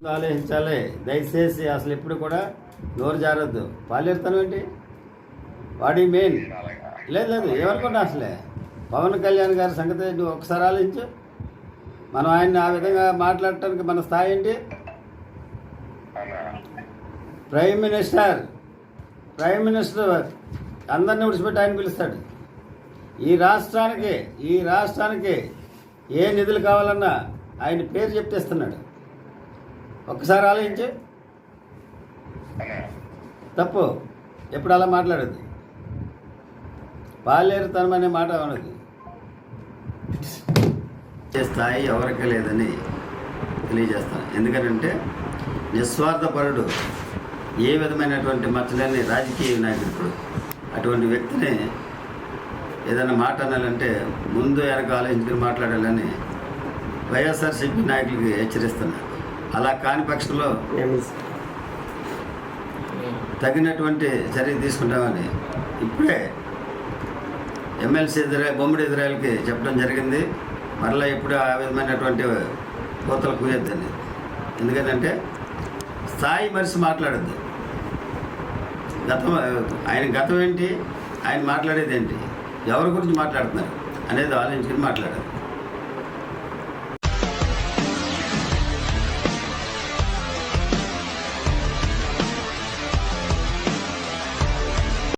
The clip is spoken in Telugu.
ఆలోచించాలి దయచేసి. అసలు ఎప్పుడు కూడా నోరు జారద్దు. పాలేరుతనం ఏంటి? వాడి మెయిన్ లేదు లేదు ఏమనుకుంటా అసలే. పవన్ కళ్యాణ్ గారి సంగతి నువ్వు ఒకసారి ఆలోచించు. మనం ఆయన్ని ఆ విధంగా మాట్లాడటానికి మన స్థాయి ఏంటి? ప్రైమ్ మినిస్టర్ అందరినీ విడిచిపెట్టి ఆయన పిలుస్తాడు. ఈ రాష్ట్రానికి ఏ నిధులు కావాలన్నా ఆయన పేరు చెప్తేస్తున్నాడు. ఒక్కసారి ఆలోచించు. తప్పు. ఎప్పుడు అలా మాట్లాడద్దు. పాలేరుతనం అనే మాట ఉన్నది. స్థాయి ఎవరికి లేదని తెలియజేస్తాను. ఎందుకంటే నిస్వార్థపరుడు, ఏ విధమైనటువంటి మచ్చలేని రాజకీయ నాయకుడు. అటువంటి వ్యక్తిని ఏదైనా మాట అనాలంటే ముందు వెనక ఆలోచించుకుని మాట్లాడాలని వైఎస్ఆర్సీపీ నాయకులకి హెచ్చరిస్తున్నారు. అలా కాని పక్షంలో తగినటువంటి చర్య తీసుకుంటామని ఇప్పుడే ఎమ్మెల్సీ బొమ్మడి ఇజ్రాయల్కి చెప్పడం జరిగింది. మరలా ఇప్పుడు ఆ విధమైనటువంటి కోతలు కూయొద్దని. ఎందుకంటే స్థాయి మరిచి మాట్లాడద్దు. ఆయన గతం ఏంటి, ఆయన మాట్లాడేది ఏంటి, ఎవరి గురించి మాట్లాడుతున్నారు అనేది ఆలోచించుకుని మాట్లాడారు.